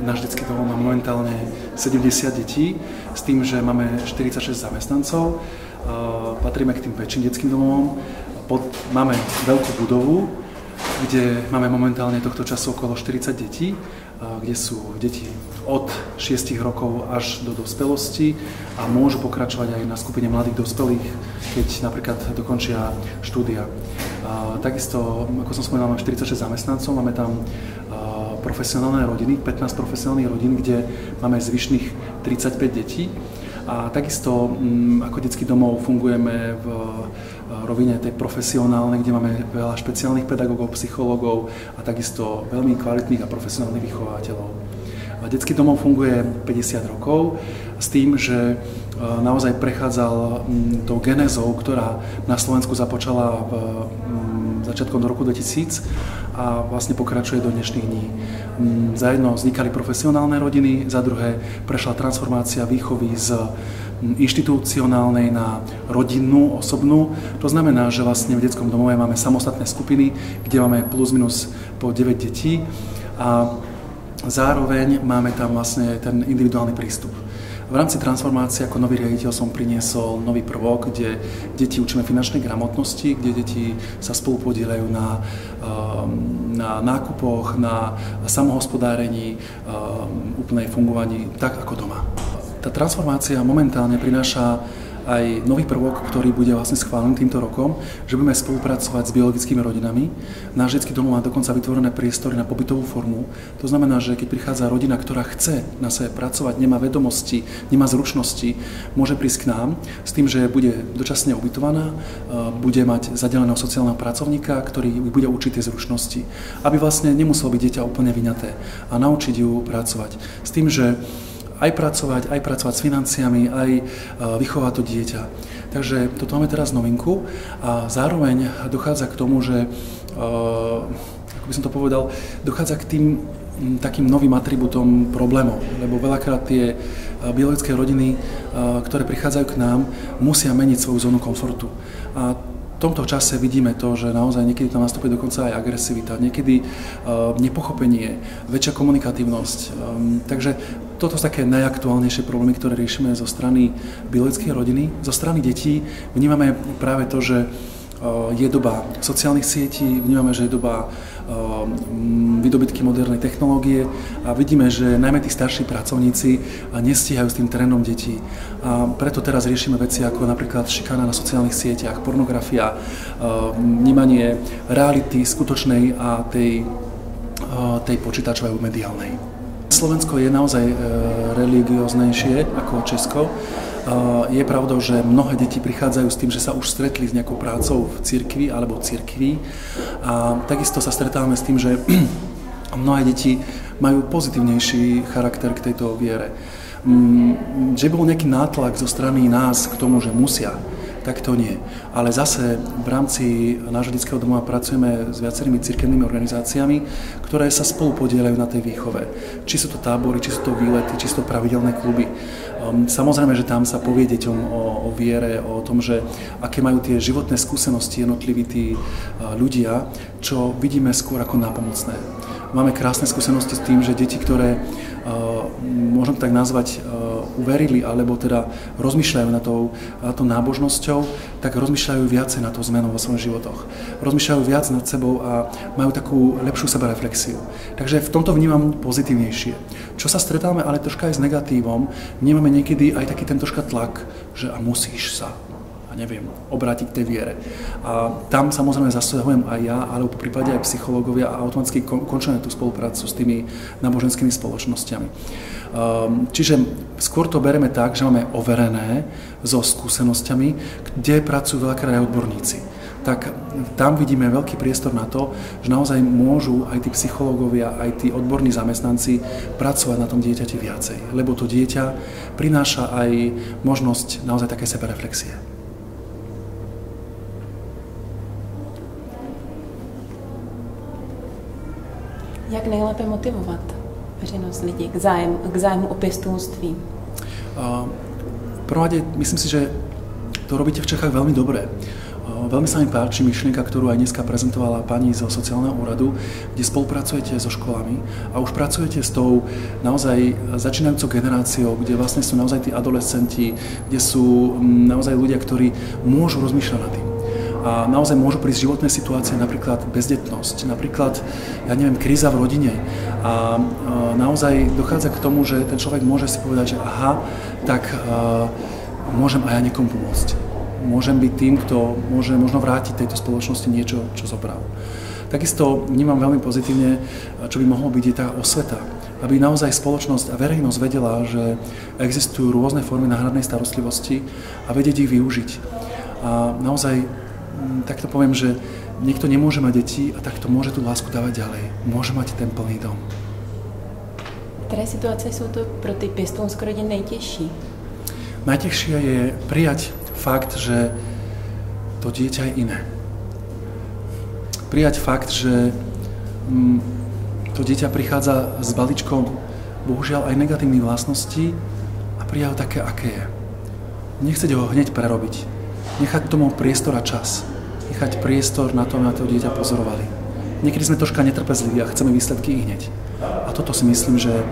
Náš detský domov má momentálne 70 detí, s tým, že máme 46 zamestnancov. Patríme k tým väčším detským domovom. Máme veľkú budovu, kde máme momentálne tohto času okolo 40 detí, kde sú deti od 6 rokov až do dospelosti a môžu pokračovať aj na skupine mladých dospelých, keď napríklad dokončia štúdia. Takisto, ako som spomínal, máme 46 zamestnancov, máme tam profesionálne rodiny, 15 profesionálnych rodín, kde máme zvyšných 35 detí. A takisto ako detský domov fungujeme v rovine tej profesionálnej, kde máme veľa špeciálnych pedagógov, psychológov a takisto veľmi kvalitných a profesionálnych vychovateľov. Detský domov funguje 50 rokov s tým, že naozaj prechádzal tou genézou, ktorá na Slovensku započala v začiatkom do roku 2000 a vlastne pokračuje do dnešných dní. Za jedno vznikali profesionálne rodiny, za druhé prešla transformácia výchovy z inštitucionálnej na rodinnú, osobnú. To znamená, že vlastne v detskom domove máme samostatné skupiny, kde máme plus minus po 9 detí a zároveň máme tam vlastne ten individuálny prístup. V rámci transformácie ako nový riaditeľ som priniesol nový prvok, kde deti učíme finančnej gramotnosti, kde deti sa spolu podieľajú na nákupoch, na samohospodárení, úplnej fungovaní tak ako doma. Tá transformácia momentálne prináša aj nový prvok, ktorý bude vlastne schválený týmto rokom, že budeme spolupracovať s biologickými rodinami. Náš detský domov má dokonca vytvorené priestory na pobytovú formu. To znamená, že keď prichádza rodina, ktorá chce na sebe pracovať, nemá vedomosti, nemá zručnosti, môže prísť k nám s tým, že bude dočasne ubytovaná, bude mať zadeleného sociálneho pracovníka, ktorý bude učiť tie zručnosti, aby vlastne nemuselo byť dieťa úplne vyňaté a naučiť ju pracovať. S tým, že aj pracovať s financiami, aj vychovať to dieťa. Takže toto máme teraz novinku a zároveň dochádza k tomu, že, ako by som to povedal, dochádza k tým takým novým atribútom problémov, lebo veľakrát tie biologické rodiny, ktoré prichádzajú k nám, musia meniť svoju zónu komfortu. A v tomto čase vidíme to, že naozaj niekedy tam nastupuje dokonca aj agresivita, niekedy nepochopenie, väčšia komunikatívnosť. Takže toto sú také najaktuálnejšie problémy, ktoré riešime zo strany biologickej rodiny. Zo strany detí vnímame práve to, že je doba sociálnych sietí, vnímame, že je doba výdobytky modernej technológie a vidíme, že najmä tí starší pracovníci nestíhajú s tým trendom detí. A preto teraz riešime veci ako napríklad šikana na sociálnych sieťach, pornografia, vnímanie reality skutočnej a tej počítačovej mediálnej. Slovensko je naozaj religióznejšie ako Česko. Je pravdou, že mnohé deti prichádzajú s tým, že sa už stretli s nejakou prácou v cirkvi alebo cirkvi a takisto sa stretávame s tým, že mnohé deti majú pozitívnejší charakter k tejto viere. Že bol nejaký nátlak zo strany nás k tomu, že musia, tak to nie. Ale zase v rámci nášho detského domova pracujeme s viacerými cirkevnými organizáciami, ktoré sa spolu podieľajú na tej výchove. Či sú to tábory, či sú to výlety, či sú to pravidelné kluby. Samozrejme, že tam sa povie deťom o viere, o tom, že aké majú tie životné skúsenosti jednotliví tí ľudia, čo vidíme skôr ako nápomocné. Máme krásne skúsenosti s tým, že deti, ktoré môžem tak nazvať, uverili, alebo teda rozmýšľajú nad tou nábožnosťou, tak rozmýšľajú viacej nad tou zmenou vo svojich životoch. Rozmýšľajú viac nad sebou a majú takú lepšiu sebareflexiu. Takže v tomto vnímam pozitívnejšie. Čo sa stretávame ale troška aj s negatívom, vnímame niekedy aj taký ten troška tlak, že a musíš sa, obrátiť k tej viere. A tam samozrejme zasahujem aj ja, alebo po prípade aj psychológovia a automaticky končíme tú spoluprácu s tými náboženskými spoločnosťami. Čiže skôr to bereme tak, že máme overené so skúsenosťami, kde pracujú veľakrát aj odborníci. Tak tam vidíme veľký priestor na to, že naozaj môžu aj tí psychológovia, aj tí odborní zamestnanci pracovať na tom dieťati viacej, lebo to dieťa prináša aj možnosť naozaj také sebereflexie. Jak nejlépe motivovat veřejnost lidí k zájmu o pěstounství? V prvom rade myslím si, že to robíte v Čechách veľmi dobre. Veľmi sa mi páči myšlienka, ktorú aj dneska prezentovala pani zo sociálneho úradu, kde spolupracujete so školami a už pracujete s tou naozaj začínajúcou generáciou, kde vlastne sú naozaj tí adolescenti, kde sú naozaj ľudia, ktorí môžu rozmýšľať nad tým. A naozaj môžu prísť životné situácie, napríklad bezdetnosť, napríklad, ja neviem, kríza v rodine. A naozaj dochádza k tomu, že ten človek môže si povedať, že aha, tak môžem aj ja niekomu pomôcť. Môžem byť tým, kto môže možno vrátiť tejto spoločnosti niečo, čo zobral. Takisto vnímam veľmi pozitívne, čo by mohlo byť, je tá osveta. Aby naozaj spoločnosť a verejnosť vedela, že existujú rôzne formy náhradnej starostlivosti a vedieť ich využiť. A naozaj, takto poviem, že niekto nemôže mať deti a takto môže tú lásku dávať ďalej. Môže mať ten plný dom. Které situace jsou to pro ty pěstounské rodiny nejtěžší? Najťažšie je prijať fakt, že to dieťa je iné. Prijať fakt, že to dieťa prichádza s balíčkom bohužiaľ aj negatívnych vlastností a prijať ho také, aké je. Nechceť ho hneď prerobiť. Nechať tomu priestor a čas. Nechať priestor na to, aby na to dieťa pozorovali. Niekedy sme troška netrpezliví a chceme výsledky i hneď. A toto si myslím, že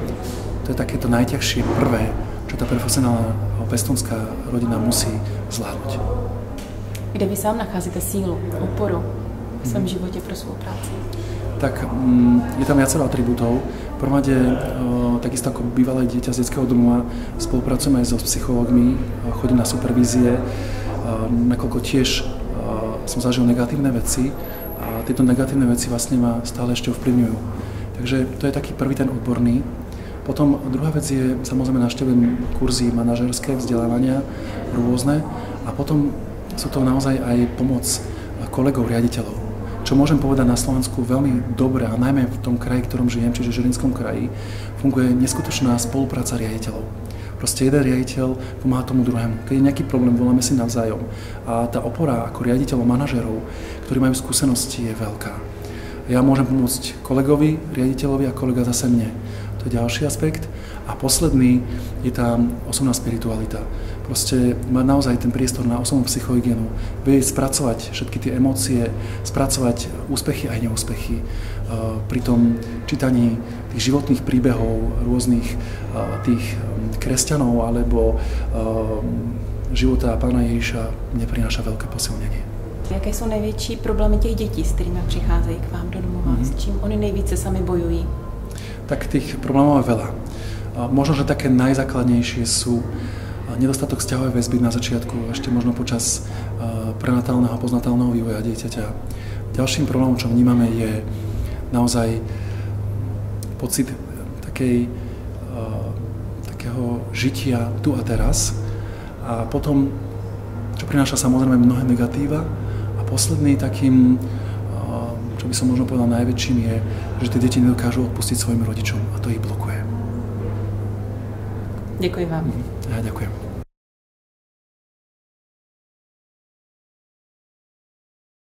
to je takéto najťažšie prvé, čo tá profesionálna pestúnská rodina musí zvládnuť. Kde vy sám nacházíte sílu, oporu v svém životě pro svou práci? Tak je tam viacero atribútov. V prvom rade, takisto ako bývalé dieťa z detského domova, spolupracujeme aj so psychológmi, chodím na supervízie, nakoľko tiež som zažil negatívne veci a tieto negatívne veci vlastne ma stále ešte ovplyvňujú. Takže to je taký prvý ten odborný. Potom druhá vec je, samozrejme navštevujem kurzy manažerské vzdelávania rôzne a potom sú to naozaj aj pomoc kolegov, riaditeľov. Čo môžem povedať na Slovensku veľmi dobre a najmä v tom kraji, v ktorom žijem, čiže Žilinskom kraji, funguje neskutočná spolupráca riaditeľov. Proste jeden riaditeľ pomáha tomu druhému. Keď je nejaký problém, voláme si navzájom. A tá opora ako riaditeľov, manažerov, ktorí majú skúsenosti, je veľká. Ja môžem pomôcť kolegovi, riaditeľovi a kolega zase mne. To je ďalší aspekt. A posledný je tá osobná spiritualita. Proste mať naozaj ten priestor na osobnú psychohygienu. Vedieť spracovať všetky tie emócie, spracovať úspechy aj neúspechy. Pri tom čítaní tých životných príbehov rôznych tých kresťanov alebo života Pána Ježiša mne prináša veľké posilnenie. Jaké jsou největší problémy těch dětí, s kterými přicházejí k vám do domova? S čím oni nejvíce sami bojují? Tak tých problémov je veľa. Možno, že také najzákladnejšie sú nedostatok vzťahovej väzby na začiatku, ešte možno počas prenatálneho a postnatálneho vývoja dieťaťa. Ďalším problémom, čo vnímame, je naozaj pocit takého žitia tu a teraz. A potom, čo prináša samozrejme mnohé negatíva. A posledný takým, čo by som možno povedal najväčším, je, že tie deti nedokážu odpustiť svojim rodičom a to ich blokuje. Děkuji vám. Ja ďakujem.